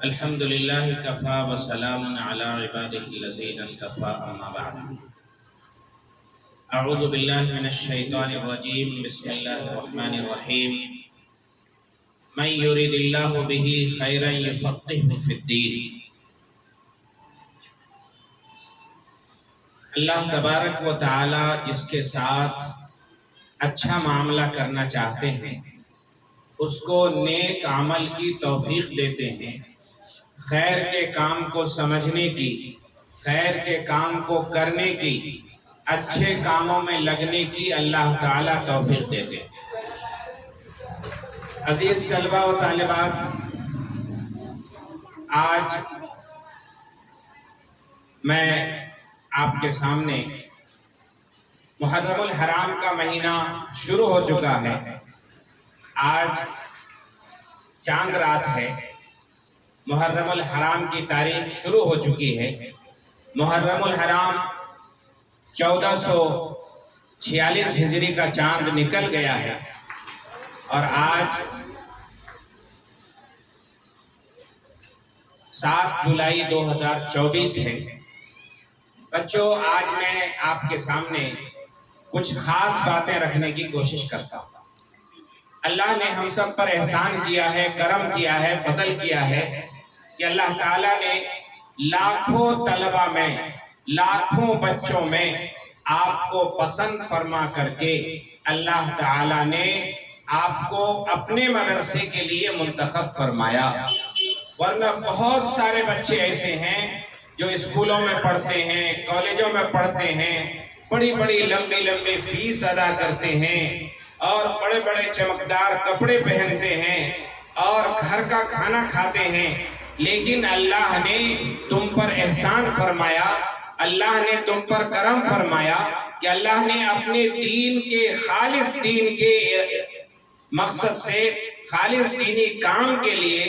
الحمد للہ کفا وسلام علی عبادہ الذین اصطفى اما بعد اعوذ باللہ من الشیطان الرجیم بسم اللہ الرحمن الرحیم من یرید اللہ بہ خیرا یفقہہ فی الدین۔ اللہ تبارک و تعالی جس کے ساتھ اچھا معاملہ کرنا چاہتے ہیں اس کو نیک عمل کی توفیق دیتے ہیں، خیر کے کام کو سمجھنے کی، خیر کے کام کو کرنے کی، اچھے کاموں میں لگنے کی اللہ تعالیٰ توفیق دیتے ہیں۔ عزیز طلبہ و طالبات، آج میں آپ کے سامنے محرم الحرام کا مہینہ شروع ہو چکا ہے۔ آج چاند رات ہے، محرم الحرام کی تاریخ شروع ہو چکی ہے۔ محرم الحرام 1446 ہجری کا چاند نکل گیا ہے اور آج 7 جولائی 2024 ہے۔ بچوں، آج میں آپ کے سامنے کچھ خاص باتیں رکھنے کی کوشش کرتا ہوں۔ اللہ نے ہم سب پر احسان کیا ہے، کرم کیا ہے، فضل کیا ہے کہ اللہ تعالیٰ نے لاکھوں طلبہ میں، لاکھوں بچوں میں آپ کو پسند فرما کر کے اللہ تعالیٰ نے آپ کو اپنے مدرسے کے لیے منتخب فرمایا۔ ورنہ بہت سارے بچے ایسے ہیں جو اسکولوں میں پڑھتے ہیں، کالجوں میں پڑھتے ہیں، بڑی بڑی لمبی لمبی فیس ادا کرتے ہیں اور بڑے بڑے چمکدار کپڑے پہنتے ہیں اور گھر کا کھانا کھاتے ہیں، لیکن اللہ نے تم پر احسان فرمایا، اللہ نے تم پر کرم فرمایا کہ اللہ نے اپنے دین کے، خالص دین کے مقصد سے، خالص دینی کام کے لیے،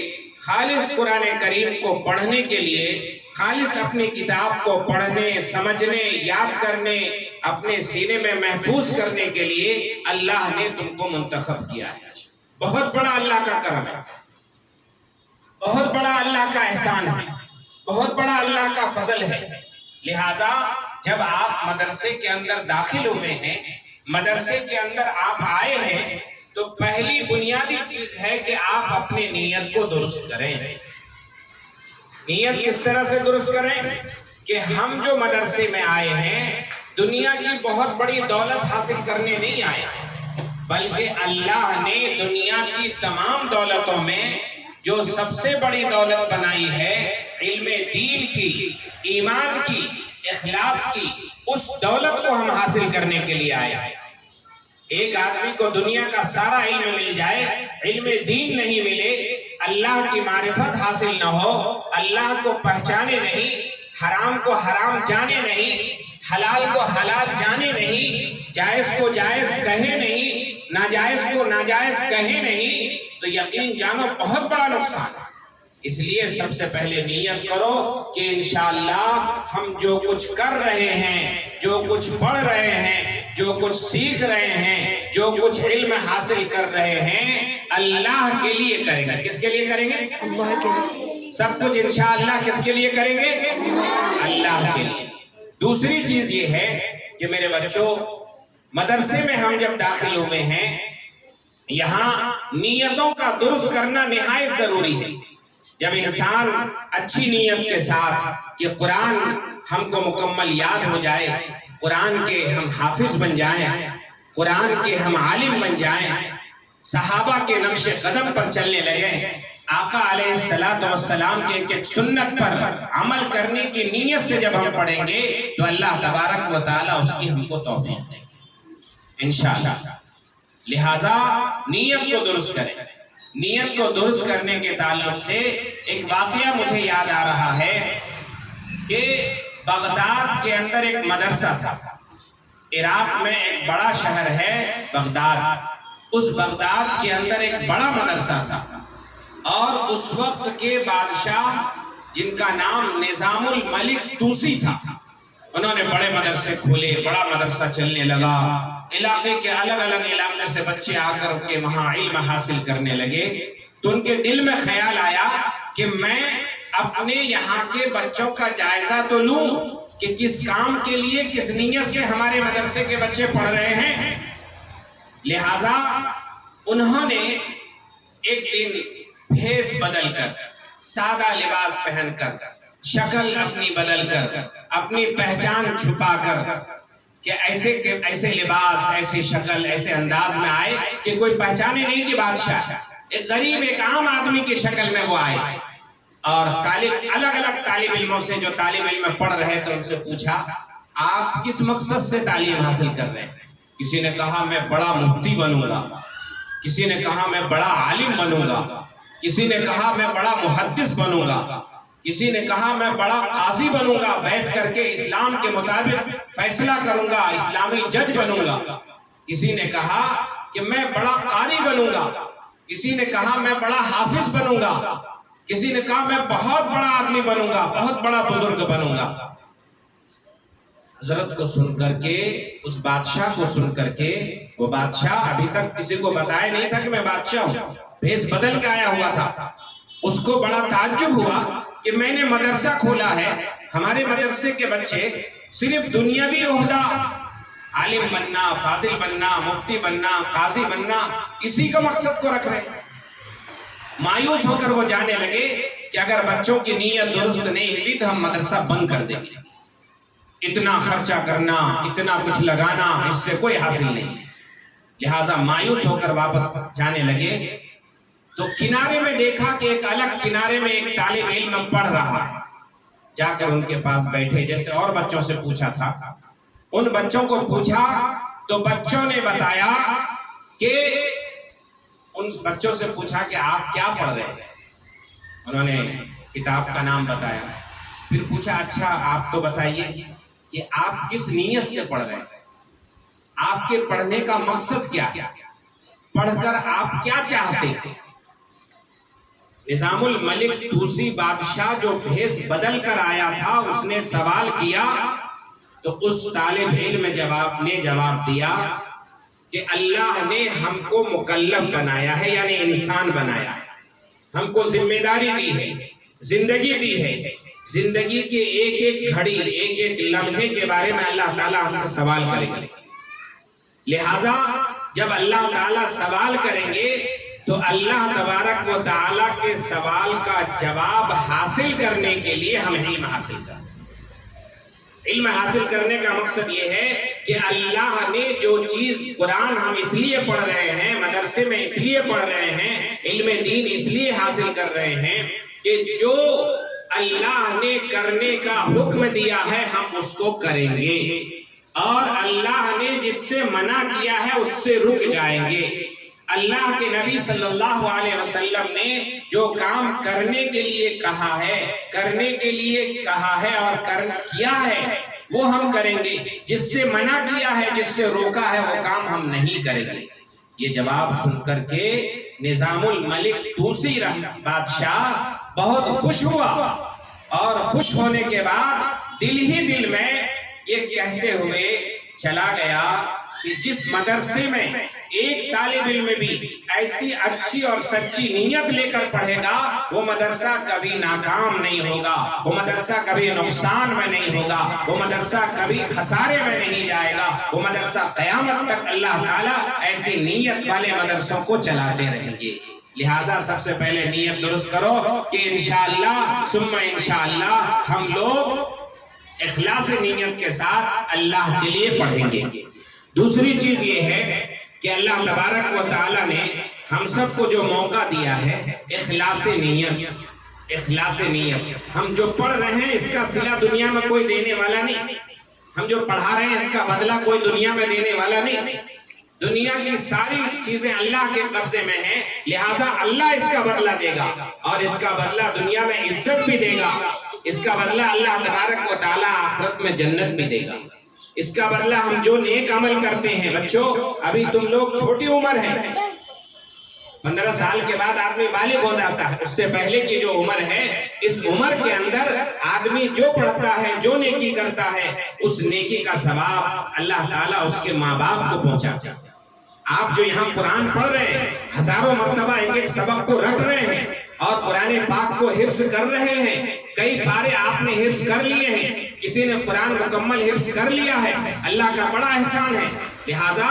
خالص قرآن کریم کو پڑھنے کے لیے، خالص اپنی کتاب کو پڑھنے، سمجھنے، یاد کرنے، اپنے سینے میں محفوظ کرنے کے لیے اللہ نے تم کو منتخب کیا ہے۔ بہت بڑا اللہ کا کرم ہے، بہت بڑا اللہ کا احسان ہے، بہت بڑا اللہ کا فضل ہے۔ لہٰذا جب آپ مدرسے کے اندر داخل ہوئے ہیں، مدرسے کے اندر آپ آئے ہیں، تو پہلی بنیادی چیز ہے کہ آپ اپنی نیت کو درست کریں۔ نیت کس طرح سے درست کریں کہ ہم جو مدرسے میں آئے ہیں دنیا کی بہت بڑی دولت حاصل کرنے نہیں آئے، بلکہ اللہ نے دنیا کی تمام دولتوں میں جو سب سے بڑی دولت بنائی ہے، علم دین کی، ایمان کی، اخلاص کی، اس دولت کو ہم حاصل کرنے کے لیے آئے ہیں۔ ایک آدمی کو دنیا کا سارا علم مل جائے، علم دین نہیں ملے، اللہ کی معرفت حاصل نہ ہو، اللہ کو پہچانے نہیں، حرام کو حرام جانے نہیں، حلال کو حلال جانے نہیں، جائز کو جائز کہے نہیں، ناجائز کو ناجائز کہے نہیں، تو یقین جانو بہت بڑا نقصان ہے۔ اس لیے سب سے پہلے نیت کرو کہ انشاءاللہ ہم جو کچھ کر رہے ہیں، جو کچھ پڑھ رہے ہیں، جو کچھ سیکھ رہے ہیں، جو کچھ علم حاصل کر رہے ہیں، اللہ کے لیے کریں گے۔ کس کے لیے کریں گے؟ اللہ کے لیے۔ سب کچھ انشاءاللہ کس کے لیے کریں گے؟ اللہ کے لیے۔ دوسری چیز یہ ہے کہ میرے بچوں، مدرسے میں ہم جب داخل ہوئے ہیں، یہاں نیتوں کا درست کرنا نہایت ضروری ہے۔ جب انسان اچھی نیت کے ساتھ کہ قرآن ہم کو مکمل یاد ہو جائے، قرآن کے ہم حافظ بن جائیں، قرآن کے ہم عالم بن جائیں، صحابہ کے نقش قدم پر چلنے لگیں، آقا علیہ السلام کے ایک سنت پر عمل کرنے کی نیت سے جب ہم پڑھیں گے تو اللہ تبارک و تعالیٰ اس کی ہم کو توفیق دے گا انشاءاللہ۔ لہٰذا نیت کو درست کریں۔ نیت کو درست کرنے کے تعلق سے ایک واقعہ مجھے یاد آ رہا ہے کہ بغداد کے اندر ایک مدرسہ تھا۔ عراق میں ایک بڑا شہر ہے بغداد، اس بغداد کے اندر ایک بڑا مدرسہ تھا، اور اس وقت کے بادشاہ جن کا نام نظام الملک توسی تھا، انہوں نے بڑے مدرسے کھولے، بڑا مدرسہ چلنے لگا، علاقے کے الگ الگ علاقے سے بچے آ کر کے وہاں علم حاصل کرنے لگے۔ تو ان کے دل میں خیال آیا کہ میں اپنے یہاں کے بچوں کا جائزہ تو لوں کہ کس کام کے لیے کس نیت سے ہمارے مدرسے کے بچے پڑھ رہے ہیں۔ لہٰذا انہوں نے ایک دن بھیس بدل کر، سادہ لباس پہن کر، شکل اپنی بدل کر، اپنی پہچان چھپا کر کہ ایسے لباس، ایسی شکل، ایسے انداز میں آئے کہ کوئی پہچانے نہیں کہ بادشاہ، ایک غریب ایک عام آدمی کی شکل میں وہ آئے۔ اور الگ الگ طالب علموں سے جو طالب علم پڑھ رہے تھے ان سے پوچھا آپ کس مقصد سے تعلیم حاصل کر رہے ہیں؟ کسی نے کہا میں بڑا مفتی بنوں گا، کسی نے کہا میں بڑا عالم بنوں گا، کسی نے کہا میں بڑا محدث بنوں گا، کسی نے کہا میں بڑا قاضی بنوں گا، بیٹھ کر کے اسلام کے مطابق فیصلہ کروں گا، اسلامی جج بنوں گا۔ کسی نے کہا کہ میں بڑا قاری بنوں گا، کسی نے کہا میں بڑا حافظ بنوں گا، کسی نے کہا میں بہت بڑا آدمی بنوں گا، بہت بڑا بزرگ بنوں گا۔ حضرت کو سن کر کے، اس بادشاہ کو سن کر کے، وہ بادشاہ ابھی تک کسی کو بتایا نہیں تھا کہ میں بادشاہ ہوں، بھیس بدل کے آیا ہوا تھا، اس کو بڑا تعجب ہوا کہ میں نے مدرسہ کھولا ہے، ہمارے مدرسے کے بچے صرف دنیاوی عہدہ، عالم بننا، فاضل بننا، مفتی بننا، قاضی بننا، اسی کا مقصد کو رکھ رہے ہیں۔ مایوس ہو کر وہ جانے لگے کہ اگر بچوں کی نیت درست نہیں ہوئی تو ہم مدرسہ بند کر دیں گے، اتنا خرچہ کرنا، اتنا کچھ لگانا، اس سے کوئی حاصل نہیں۔ لہٰذا مایوس ہو کر واپس جانے لگے تو کنارے میں دیکھا کہ ایک الگ کنارے میں ایک طالب علم پڑھ رہا ہے، جا کر ان کے پاس بیٹھے، جیسے اور بچوں سے پوچھا تھا، ان بچوں کو پوچھا تو بچوں نے بتایا کہ ان بچوں سے پوچھا کہ آپ کیا پڑھ رہے ہیں؟ انہوں نے کتاب کا نام بتایا، پھر پوچھا اچھا آپ تو بتائیے کہ آپ کس نیت سے پڑھ رہے ہیں، آپ کے پڑھنے کا مقصد کیا ہے، پڑھ کر آپ کیا چاہتے ہیں؟ نظام الملک دوسری بادشاہ جو بھیس بدل کر آیا تھا، اس نے سوال کیا تو اس طالب علم نے جواب دیا کہ اللہ نے ہم کو مکلف بنایا ہے، یعنی انسان بنایا ہے، ہم کو ذمہ داری دی ہے، زندگی دی ہے، زندگی کے ایک ایک گھڑی، ایک ایک لمحے کے بارے میں اللہ تعالیٰ ہم سے سوال کریں گے۔ لہٰذا جب اللہ تعالیٰ سوال کریں گے تو اللہ تبارک و تعالیٰ کے سوال کا جواب حاصل کرنے کے لیے ہم علم حاصل کریں۔ علم حاصل کرنے کا مقصد یہ ہے کہ اللہ نے جو چیز، قرآن ہم اس لیے پڑھ رہے ہیں، مدرسے میں اس لیے پڑھ رہے ہیں، علم دین اس لیے حاصل کر رہے ہیں کہ جو اللہ نے کرنے کا حکم دیا ہے ہم اس کو کریں گے، اور اللہ نے جس سے منع کیا ہے اس سے رک جائیں گے۔ اللہ کے نبی صلی اللہ علیہ وسلم نے جو کام کرنے کے لیے کہا ہے، کرنے کے لیے کہا ہے اور کیا ہے وہ ہم کریں گے، جس سے منع کیا ہے، جس سے روکا ہے، وہ کام ہم نہیں کریں گے۔ یہ جواب سن کر کے نظام الملک دوسری بادشاہ بہت خوش ہوا، اور خوش ہونے کے بعد دل ہی دل میں یہ کہتے ہوئے چلا گیا کہ جس مدرسے میں ایک طالب علم بھی ایسی اچھی اور سچی نیت لے کر پڑھے گا، وہ مدرسہ کبھی ناکام نہیں ہوگا، وہ مدرسہ کبھی نقصان میں نہیں ہوگا، وہ مدرسہ کبھی خسارے میں نہیں جائے گا، وہ مدرسہ قیامت تک اللہ تعالیٰ ایسی نیت والے مدرسوں کو چلاتے رہیں گے۔ لہٰذا سب سے پہلے نیت درست کرو کہ انشاءاللہ ثم انشاءاللہ ہم لوگ اخلاص نیت کے ساتھ اللہ کے لیے پڑھیں گے۔ دوسری چیز یہ ہے کہ اللہ تبارک و تعالیٰ نے ہم سب کو جو موقع دیا ہے اخلاص نیت، اخلاص نیت، ہم جو پڑھ رہے ہیں اس کا صلہ دنیا میں کوئی دینے والا نہیں، ہم جو پڑھا رہے ہیں اس کا بدلہ کوئی دنیا میں دینے والا نہیں، دنیا کی ساری چیزیں اللہ کے قبضے میں ہیں، لہٰذا اللہ اس کا بدلہ دے گا، اور اس کا بدلہ دنیا میں عزت بھی دے گا، اس کا بدلہ اللہ تبارک و تعالیٰ آخرت میں جنت بھی دے گا، اس کا بدلہ ہم جو نیک عمل کرتے ہیں۔ بچوں ابھی تم لوگ چھوٹی عمر ہے، 15 سال کے بعد آدمی بالغ ہو جاتا ہے، اس سے پہلے کی جو عمر ہے، اس عمر کے اندر آدمی جو پڑھتا ہے، جو نیکی کرتا ہے، اس نیکی کا ثواب اللہ تعالیٰ اس کے ماں باپ کو پہنچاتا ہے۔ آپ جو یہاں قرآن پڑھ رہے ہیں، ہزاروں مرتبہ ایک ایک سبق کو رکھ رہے ہیں اور قرآن قرآن پاک کو حفظ کر رہے ہیں، کئی پارے آپ نے حفظ کر لیے ہیں، کسی نے قرآن مکمل حفظ کر لیا ہے، اللہ کا بڑا احسان ہے، لہٰذا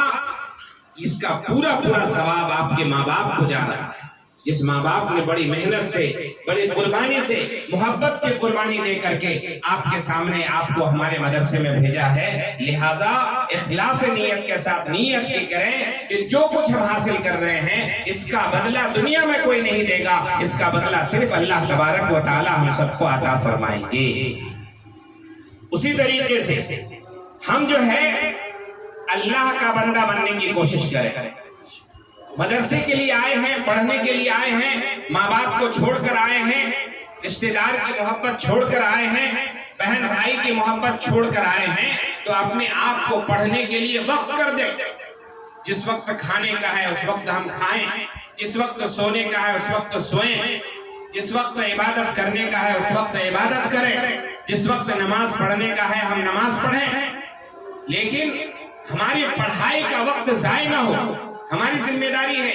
اس کا پورا پورا ثواب آپ کے ماں باپ کو جا رہا ہے، جس ماں باپ نے بڑی محنت سے، بڑی قربانی سے، محبت کی قربانی دے کر کے آپ کے سامنے آپ کو ہمارے مدرسے میں بھیجا ہے، لہٰذا اخلاص نیت کے ساتھ نیت کی کریں کہ جو کچھ ہم حاصل کر رہے ہیں اس کا بدلہ دنیا میں کوئی نہیں دے گا، اس کا بدلہ صرف اللہ تبارک و تعالی ہم سب کو عطا فرمائیں گے۔ اسی طریقے سے ہم جو ہے اللہ کا بندہ بننے کی کوشش کریں، مدرسے کے لیے آئے ہیں، پڑھنے کے لیے آئے ہیں، ماں باپ کو چھوڑ کر آئے ہیں، رشتہ دار کی محبت چھوڑ کر آئے ہیں، بہن بھائی کی محبت چھوڑ کر آئے ہیں، تو اپنے آپ کو پڑھنے کے لیے وقت کر دیں۔ جس وقت کھانے کا ہے اس وقت ہم کھائیں، جس وقت سونے کا ہے اس وقت سوئیں، جس وقت عبادت کرنے کا ہے اس وقت عبادت کریں، جس وقت نماز پڑھنے کا ہے ہم نماز پڑھیں، لیکن ہماری پڑھائی کا وقت ضائع نہ ہو۔ ہماری ذمہ داری ہے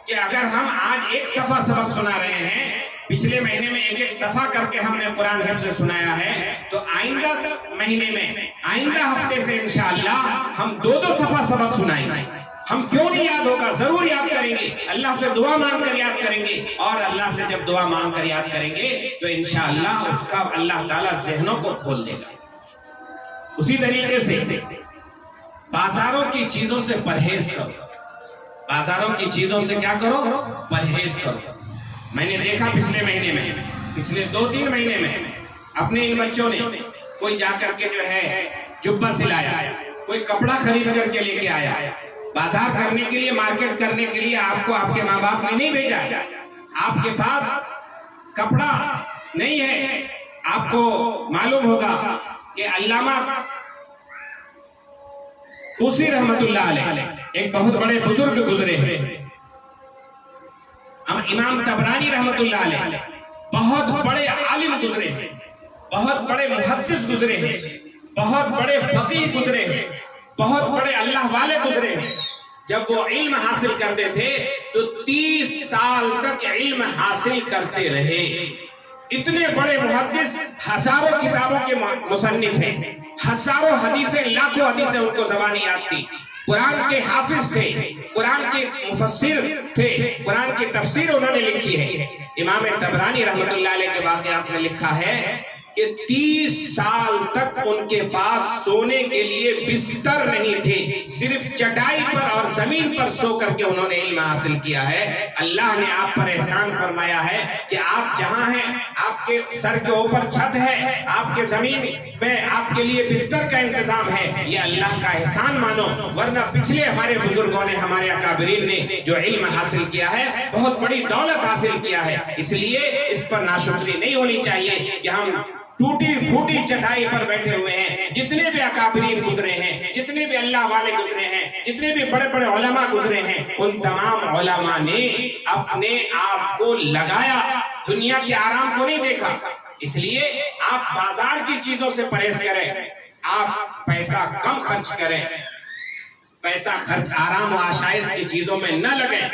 کہ اگر ہم آج ایک صفحہ سبق سنا رہے ہیں، پچھلے مہینے میں ایک صفحہ کر کے ہم نے قرآن حفظ سنایا ہے، تو آئندہ مہینے میں، آئندہ ہفتے سے انشاءاللہ ہم 2 صفحہ سبق سنائیں گے۔ ہم کیوں نہیں یاد ہوگا، ضرور یاد کریں گے، اللہ سے دعا مانگ کر یاد کریں گے، اور اللہ سے جب دعا مانگ کر یاد کریں گے تو انشاءاللہ اس کا اللہ تعالیٰ ذہنوں کو کھول دے گا۔ اسی طریقے سے بازاروں کی چیزوں سے پرہیز کرو، بازاروں کی چیزوں سے کیا کرو؟ پرہیز کرو۔ میں نے دیکھا پچھلے مہینے میں، پچھلے 2-3 مہینے میں اپنے ان بچوں نے کوئی جا کر کے جو ہے جبہ سلایا، کوئی کپڑا خرید کر کے لے کے آیا، بازار کرنے کے لیے، مارکیٹ کرنے کے لیے آپ کو آپ کے ماں باپ نے نہیں بھیجا، آپ کے پاس کپڑا نہیں ہے۔ آپ کو معلوم ہوگا کہ علامہ طوسی رحمت اللہ علیہ ایک بہت بڑے بزرگ گزرے ہیں، امام طبرانی رحمت اللہ علیہ بہت بڑے عالم گزرے ہیں، بہت بڑے محدث گزرے ہیں، بہت بڑے فقیہ گزرے ہیں، بہت بڑے اللہ والے گزرے ہیں۔ جب وہ علم حاصل کرتے تھے تو 30 سال تک علم حاصل کرتے رہے۔ اتنے بڑے محدث، ہزاروں کتابوں کے مصنف ہیں، ہزاروں حدیثیں، لاکھوں حدیثیں ان کو زبانی یاد تھی، قرآن کے حافظ تھے، قرآن کے مفسر تھے، قرآن کی تفسیر انہوں نے لکھی ہے۔ امام طبرانی رحمت اللہ علیہ کے واقعات میں لکھا ہے کہ 30 سال تک ان کے پاس سونے کے لیے بستر نہیں تھے، صرف چٹائی پر اور زمین پر سو کر کے انہوں نے علم حاصل کیا ہے۔ اللہ نے آپ پر احسان فرمایا ہے کہ آپ جہاں ہیں، آپ کے سر کے اوپر چھت ہے، آپ کے زمین میں آپ کے لیے بستر کا انتظام ہے، یہ اللہ کا احسان مانو، ورنہ پچھلے ہمارے بزرگوں نے، ہمارے اکابرین نے جو علم حاصل کیا ہے، بہت بڑی دولت حاصل کیا ہے۔ اس لیے اس پر ناشکری نہیں ہونی چاہیے کہ ہم ٹوٹی پھوٹی چٹائی پر بیٹھے ہوئے ہیں۔ جتنے بھی اکابرین گزرے ہیں، جتنے بھی اللہ والے گزرے ہیں، جتنے بھی بڑے بڑے علماء گزرے ہیں، ان تمام علماء نے اپنے آپ کو لگایا، دنیا کے آرام کو نہیں دیکھا۔ اس لیے آپ بازار کی چیزوں سے پرہیز کریں، آپ پیسہ کم خرچ کریں، پیسہ خرچ آرام و آشائش کی چیزوں میں نہ لگیں۔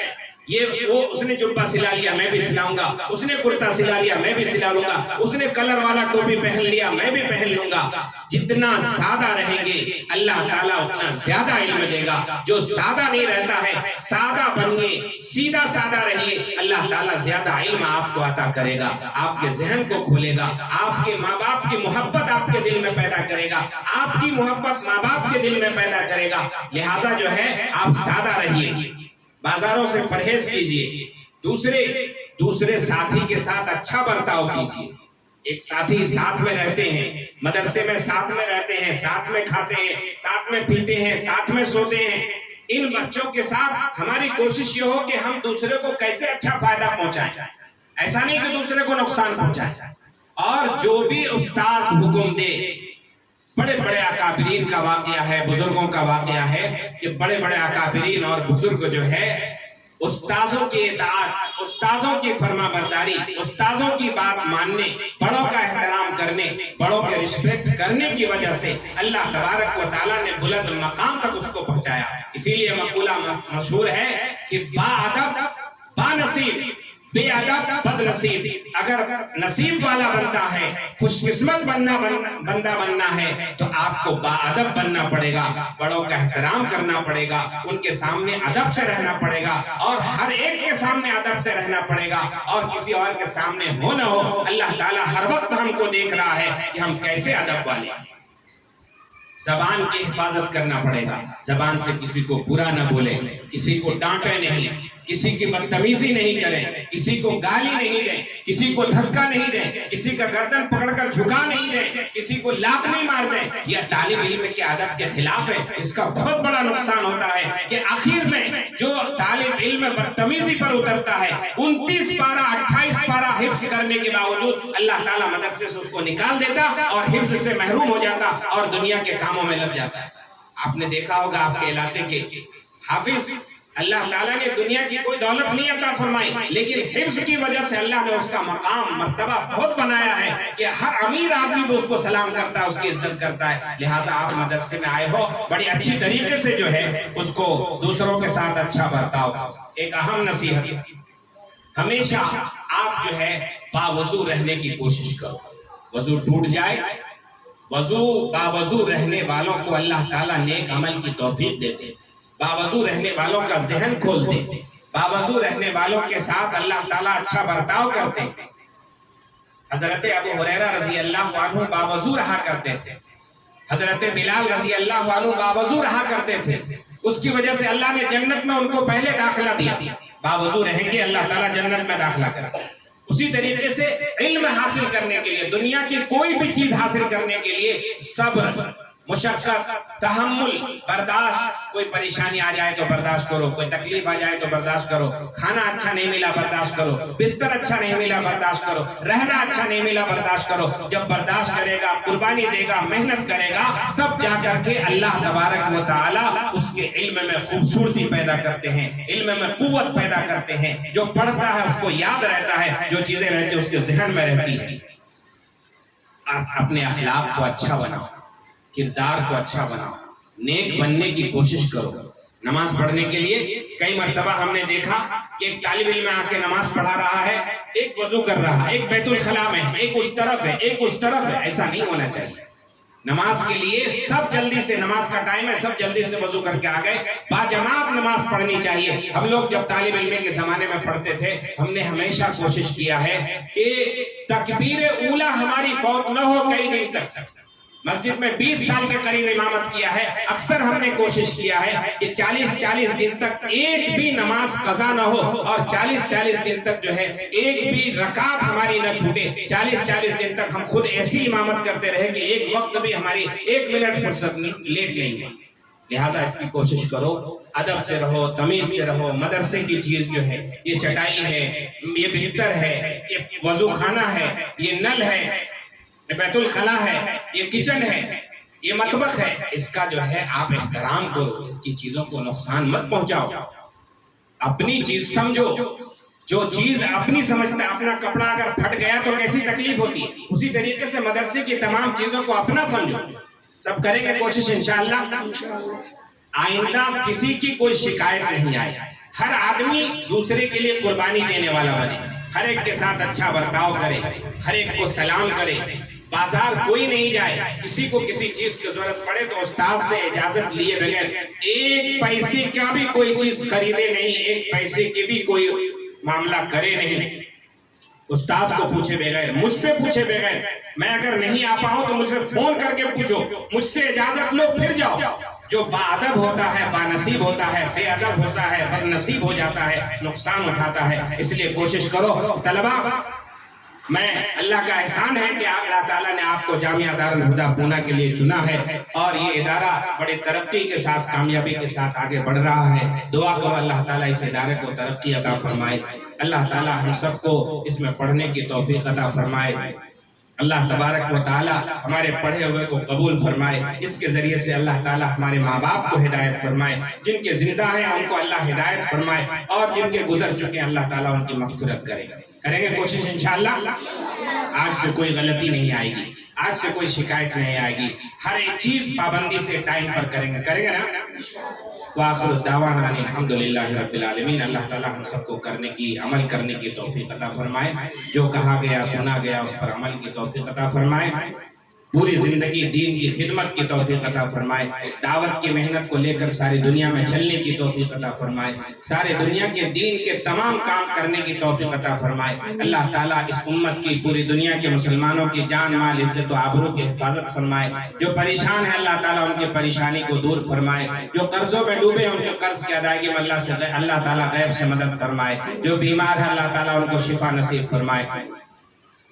اس نے جبہ سلا لیا، میں بھی سلاؤں گا، اس نے کرتا سلا لیا، میں بھی سلا لوں گا، اس نے کلر والا ٹوپی پہن لیا، میں بھی پہن لوں گا۔ جتنا سادہ رہیں گے اللہ تعالیٰ اتنا زیادہ علم دے گا۔ جو سادہ نہیں رہتا ہے، سادہ بنیے، سیدھا سادہ رہیے، اللہ تعالیٰ زیادہ علم آپ کو عطا کرے گا، آپ کے ذہن کو کھولے گا، آپ کے ماں باپ کی محبت آپ کے دل میں پیدا کرے گا، آپ کی محبت ماں باپ کے دل میں پیدا کرے گا۔ لہٰذا جو ہے آپ سادہ رہیے، بازاروں سے پرہیز کیجئے، دوسرے ساتھی کے ساتھ اچھا برتاؤ کیجئے۔ ایک ساتھی ساتھ میں رہتے ہیں، مدرسے میں ساتھ میں رہتے ہیں، ساتھ میں کھاتے ہیں، ساتھ میں پیتے ہیں، ساتھ میں سوتے ہیں۔ ان بچوں کے ساتھ ہماری کوشش یہ ہو کہ ہم دوسرے کو کیسے اچھا فائدہ پہنچائیں، ایسا نہیں کہ دوسرے کو نقصان پہنچائیں۔ اور جو بھی استاذ حکم دے، بڑے بڑے اکابرین کا واقعہ ہے، بزرگوں کا واقعہ ہے کہ بڑے بڑے اکابرین اور بزرگ جو ہے استاذوں کی اطاعت، استاذوں کی فرما برداری، استاذوں کی بات ماننے، بڑوں کا احترام کرنے، بڑوں کے رسپیکٹ کرنے کی وجہ سے اللہ تبارک و تعالیٰ نے بلند مقام تک اس کو پہنچایا۔ اسی لیے مقولہ مشہور ہے کہ با ادب با نصیب، بے ادب بد نصیب. اگر نصیب والا بننا ہے، خوش قسمت بننا ہے تو آپ کو با ادب بننا پڑے گا، بڑوں کا احترام کرنا پڑے گا، ان کے سامنے ادب سے رہنا پڑے گا، اور ہر ایک کے سامنے ادب سے رہنا پڑے گا، اور کسی اور کے سامنے ہو نہ ہو اللہ تعالیٰ ہر وقت ہم کو دیکھ رہا ہے کہ ہم کیسے ادب والے ہیں. زبان کی حفاظت کرنا پڑے گا، زبان سے کسی کو برا نہ بولے، کسی کو ڈانٹے نہیں، کسی کی بدتمیزی نہیں کریں، کسی کو گالی نہیں دیں، کسی کو دھکا نہیں دیں، کسی کا گردن پکڑ کر جھکا نہیں دیں، کسی کو لات نہیں مار دیں. یہ طالب علم کے ادب کے خلاف ہے. اس کا بہت بڑا نقصان ہوتا ہے کہ آخر میں جو طالب علم بدتمیزی پر اترتا ہے، 29 پارہ 28 پارہ حفظ کرنے کے باوجود اللہ تعالیٰ مدرسے سے اس کو نکال دیتا اور حفظ سے محروم ہو جاتا اور دنیا کے کاموں میں لگ جاتا ہے. آپ نے دیکھا ہوگا آپ کے علاقے کے حافظ، اللہ تعالیٰ نے دنیا کی کوئی دولت نہیں عطا فرمائی، لیکن حفظ کی وجہ سے اللہ نے اس کا مقام مرتبہ بہت بنایا ہے کہ ہر امیر آدمی بھی اس کو سلام کرتا ہے، اس کی عزت کرتا ہے. لہٰذا آپ مدرسے میں آئے ہو، بڑی اچھی طریقے سے جو ہے اس کو دوسروں کے ساتھ اچھا برتاؤ. ایک اہم نصیحت، ہمیشہ آپ جو ہے باوضو رہنے کی کوشش کرو. وضو ٹوٹ جائے، باوضو رہنے والوں کو اللہ تعالیٰ نیک عمل کی توفیق دیتے، باوضو رہنے والوں کا ذہن کھولتے، باوضو رہنے والوں کے ساتھ اللہ تعالیٰ اچھا برتاؤ کرتے. حضرت ابو ہریرہ رضی اللہ عنہ باوضو رہا کرتے تھے، حضرت بلال رضی اللہ عنہ باوضو رہا کرتے تھے. اس کی وجہ سے اللہ نے جنت میں ان کو پہلے داخلہ دیا. باوضو رہیں گے اللہ تعالیٰ جنت میں داخلہ کرا. اسی طریقے سے علم حاصل کرنے کے لیے، دنیا کی کوئی بھی چیز حاصل کرنے کے لیے صبر، مشقت، تحمل، برداشت. کوئی پریشانی آ جائے تو برداشت کرو، کوئی تکلیف آ جائے تو برداشت کرو، کھانا اچھا نہیں ملا برداشت کرو، بستر اچھا نہیں ملا برداشت کرو، رہنا اچھا نہیں ملا برداشت کرو. جب برداشت کرے گا، قربانی دے گا، محنت کرے گا، تب جا کر کے اللہ تبارک و تعالی اس کے علم میں خوبصورتی پیدا کرتے ہیں، علم میں قوت پیدا کرتے ہیں. جو پڑھتا ہے اس کو یاد رہتا ہے، جو چیزیں رہتی اس کے ذہن میں رہتی ہیں. آپ اپنے اخلاق کو اچھا بناؤ، کردار کو اچھا بناؤ، نیک بننے کی کوشش کرو. نماز پڑھنے کے لیے کئی مرتبہ ہم نے دیکھا کہ ایک طالب علم آ کے نماز پڑھا رہا ہے، ایک وضو کر رہا ہے، ایک بیت الخلاء میں، ایک اس طرف ہے، ایک اس طرف ہے. ایسا نہیں ہونا چاہیے. نماز کے لیے سب جلدی سے، نماز کا ٹائم ہے، سب جلدی سے وضو کر کے آ گئے. باجماعت نماز پڑھنی چاہیے. ہم لوگ جب طالب علم کے زمانے میں پڑھتے تھے، ہم نے ہمیشہ کوشش کیا ہے کہ تکبیر اولیٰ ہماری فوت نہ ہو کئی دن تک. مسجد میں 20 سال کے قریب امامت کیا ہے. اکثر ہم نے کوشش کیا ہے کہ 40 دن تک ایک بھی نماز قضا نہ ہو، اور 40 دن تک جو ہے ایک بھی رکعت ہماری نہ چھوٹے. 40 دن تک ہم خود ایسی امامت کرتے رہے کہ ایک وقت بھی ہماری 1 منٹ فرصت لیٹ نہیں ہے. لہٰذا اس کی کوشش کرو، ادب سے رہو، تمیز سے رہو. مدرسے کی چیز جو ہے، یہ چٹائی ہے، یہ بستر ہے، یہ وضو خانہ ہے، یہ نل ہے، بیت الخلاء ہے، یہ کچن ہے، یہ مطبخ ہے. اس کا جو ہے آپ احترام کرو، اس کی چیزوں کو نقصان مت پہنچاؤ. اپنی چیز سمجھو. جو چیز اپنی سمجھتا ہے، اپنا کپڑا اگر پھٹ گیا تو کیسی تکلیف ہوتی ہے، اسی طریقے سے مدرسے کی تمام چیزوں کو اپنا سمجھو. سب کریں گے کوشش انشاءاللہ. آئندہ کسی کی کوئی شکایت نہیں آئے. ہر آدمی دوسرے کے لیے قربانی دینے والا بنے، ہر ایک کے ساتھ اچھا برتاؤ کرے، ہر ایک کو سلام کرے. بازار کوئی نہیں جائے، کسی کو کسی چیز کی ضرورت پڑے تو استاد سے اجازت لیے بغیر 1 پیسے کا بھی کوئی چیز خریدے نہیں، 1 پیسے کی بھی کوئی معاملہ کرے نہیں. استاد کو پوچھے بغیر، مجھ سے پوچھے بغیر. میں اگر نہیں آ پاؤں تو مجھ سے فون کر کے پوچھو، مجھ سے اجازت لو پھر جاؤ. جو با ادب ہوتا ہے، با نصیب ہوتا ہے، بے ادب ہوتا ہے، بد نصیب ہو جاتا ہے، نقصان اٹھاتا ہے. اس لیے کوشش کرو. طلبہ، میں اللہ کا احسان ہے کہ اللہ تعالیٰ نے آپ کو جامعہ دارالہدیٰ پونا کے لیے چنا ہے، اور یہ ادارہ بڑی ترقی کے ساتھ، کامیابی کے ساتھ آگے بڑھ رہا ہے. دعا کرو اللہ تعالیٰ اس ادارے کو ترقی عطا فرمائے. اللہ تعالیٰ ہم سب کو اس میں پڑھنے کی توفیق عطا فرمائے. اللہ تبارک و تعالیٰ ہمارے پڑھے ہوئے کو قبول فرمائے. اس کے ذریعے سے اللہ تعالیٰ ہمارے ماں باپ کو ہدایت فرمائے. جن کے زندہ ہیں ان کو اللہ ہدایت فرمائے، اور جن کے گزر چکے ہیں اللہ تعالیٰ ان کی مغفرت کرے. کریں گے کوشش انشاءاللہ. آج سے کوئی غلطی نہیں آئے گی، آج سے کوئی شکایت نہیں آئے گی. ہر ایک چیز پابندی سے ٹائم پر کریں گے نا. وآخر دعوانا ان الحمدللہ رب العالمین۔ اللہ تعالی ہم سب کو کرنے کی، عمل کرنے کی توفیق عطا فرمائے، جو کہا گیا سنا گیا اس پر عمل کی توفیق عطا فرمائے، پوری زندگی دین کی خدمت کی توفیق عطا فرمائے، دعوت کی محنت کو لے کر ساری دنیا میں چلنے کی توفیق عطا فرمائے، سارے دنیا کے دین کے تمام کام کرنے کی توفیق عطا فرمائے۔ اللہ تعالیٰ اس امت کی، پوری دنیا کے مسلمانوں کی جان مال عزت و آبرو کی حفاظت فرمائے، جو پریشان ہیں اللہ تعالیٰ ان کی پریشانی کو دور فرمائے، جو قرضوں میں ڈوبے ان کے قرض کی ادائیگی میں اللہ تعالیٰ غیب سے مدد فرمائے، جو بیمار ہے اللہ تعالیٰ ان کو شفا نصیب فرمائے،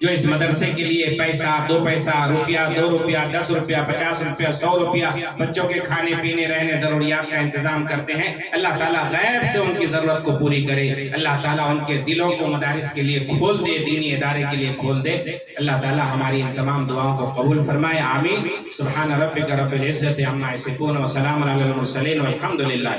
جو اس مدرسے کے لیے پیسہ، 2 پیسہ، روپیہ 2 روپیہ 10 روپیہ 50 روپیہ 100 روپیہ بچوں کے کھانے پینے رہنے ضروریات کا انتظام کرتے ہیں، اللہ تعالیٰ غیب سے ان کی ضرورت کو پوری کرے، اللہ تعالیٰ ان کے دلوں کو مدارس کے لیے کھول دے، دینی ادارے کے لیے کھول دے، اللہ تعالیٰ ہماری ان تمام دعاؤں کو قبول فرمائے، آمین۔ سبحان ربک رب العزت عما یصفون وسلام علی المرسلین والحمد للہ۔